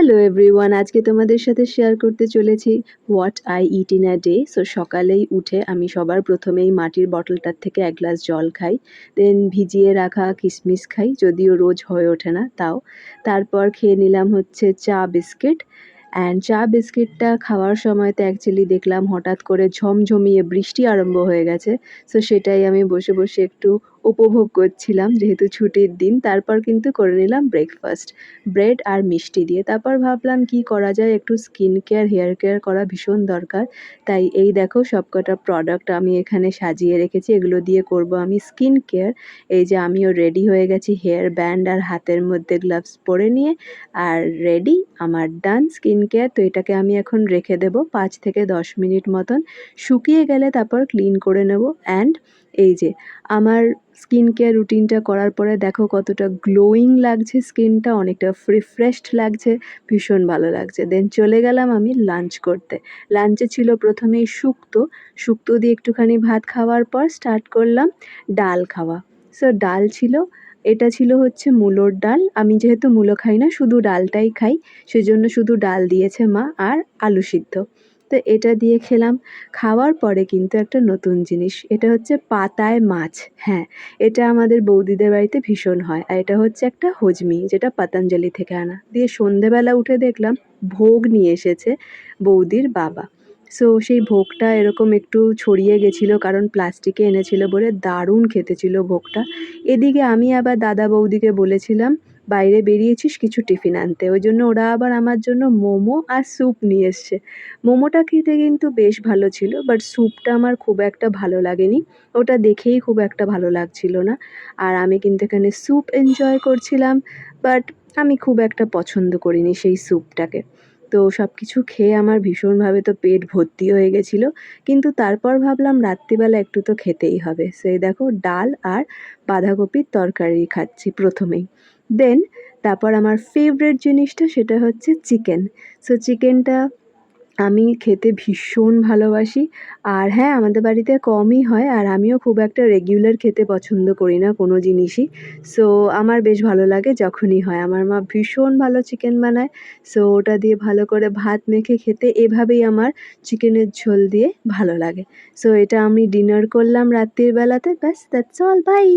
Hello everyone, আজকে তোমাদের সাথে শেয়ার করতে চলেছি what I it in a day. So সকালেই উঠে আমি সবার প্রথমেই মাটির বটলটার থেকে এক গ্লাস জল খাই, দেন ভিজিয়ে রাখা কিশমিশ খাই, যদিও রোজ হয়ে ওঠে না তাও। তারপর খেয়ে নিলাম হচ্ছে চা বিস্কিট। অ্যান্ড চা বিস্কিটটা খাওয়ার সময় তো অ্যাকচুয়ালি দেখলাম হঠাৎ করে ঝমঝমিয়ে বৃষ্টি আরম্ভ হয়ে গেছে। সো সেটাই আমি বসে বসে একটু উপভোগ করছিলাম, যেহেতু ছুটির দিন। তারপর কিন্তু করে নিলাম ব্রেকফাস্ট, ব্রেড আর মিষ্টি দিয়ে। তারপর ভাবলাম কি করা যায়, একটু স্কিন কেয়ার হেয়ার কেয়ার করা ভীষণ দরকার। তাই এই দেখো সবকটা প্রোডাক্ট আমি এখানে সাজিয়ে রেখেছি, এগুলো দিয়ে করব আমি স্কিন কেয়ার। এই যে আমিও রেডি হয়ে গেছি, হেয়ার ব্যান্ড আর হাতের মধ্যে গ্লাভস পরে নিয়ে, আর রেডি, আমার ডান স্কিন কেয়ার। তো এটাকে আমি এখন রেখে দেবো 5 থেকে 10 মিনিট মতন, শুকিয়ে গেলে তারপর ক্লিন করে নেব। অ্যান্ড এই যে আমার স্কিন কেয়ার রুটিনটা করার পরে দেখো কতটা গ্লোয়িং লাগছে স্কিনটা, অনেকটা রিফ্রেশড লাগছে, ভীষণ ভালো লাগছে। দেন চলে গেলাম আমি লাঞ্চ করতে। লাঞ্চে ছিল প্রথমেই শুক্তো, শুক্তো দিয়ে একটুখানি ভাত খাওয়ার পর স্টার্ট করলাম ডাল খাওয়া। সো ডাল ছিল, এটা ছিল হচ্ছে মূলোর ডাল। আমি যেহেতু মূলো খাই না, শুধু ডালটাই খাই, সেজন্য শুধু ডাল দিয়েছে মা, আর আলু সিদ্ধ। তো এটা দিয়ে খেলাম। খাওয়ার পরে কিন্তু একটা নতুন জিনিস, এটা হচ্ছে পাতায় মাছ। হ্যাঁ, এটা আমাদের বৌদিদের বাড়িতে ভীষণ হয়। আর এটা হচ্ছে একটা হজমি, যেটা পতঞ্জলি থেকে আনা। দিয়ে সন্ধেবেলা উঠে দেখলাম ভোগ নিয়ে এসেছে বৌদির বাবা। সো সেই ভোগটা এরকম একটু ছড়িয়ে গেছিলো, কারণ প্লাস্টিকে এনেছিল বলে। দারুণ খেতে ছিল ভোগটা। এদিকে আমি আবার দাদা বৌদিকে বলেছিলাম বাইরে বেরিয়েছিস কিছু টিফিন আনতে, ওই জন্য ওরা আবার আমার জন্য মোমো আর স্যুপ নিয়ে এসছে। মোমোটা খেতে কিন্তু বেশ ভালো ছিল, বাট স্যুপটা আমার খুব একটা ভালো লাগেনি, ওটা দেখেই খুব একটা ভালো লাগছিল না। আর আমি কিন্তু এখানে স্যুপ এনজয় করছিলাম, বাট আমি খুব একটা পছন্দ করিনি সেই স্যুপটাকে। তো সব কিছু খেয়ে আমার ভীষণভাবে তো পেট ভর্তি হয়ে গেছিলো, কিন্তু তারপর ভাবলাম রাত্রিবেলা একটু তো খেতেই হবে। সেই দেখো ডাল আর বাঁধাকপির তরকারি খাচ্ছি প্রথমেই। দেন তারপর আমার ফেভারিট জিনিসটা, সেটা হচ্ছে চিকেন। সো চিকেনটা আমি খেতে ভীষণ ভালোবাসি। আর হ্যাঁ, আমাদের বাড়িতে কমই হয়, আর আমিও খুব একটা রেগুলার খেতে পছন্দ করি না কোনো জিনিসই। সো আমার বেশ ভালো লাগে যখনই হয়। আমার মা ভীষণ ভালো চিকেন বানায়। সো ওটা দিয়ে ভালো করে ভাত মেখে খেতে এভাবেই আমার চিকেনের ঝোল দিয়ে ভালো লাগে। সো এটা আমি ডিনার করলাম রাত্রির বেলাতে। ব্যাস, দ্যাটস অল, বাই।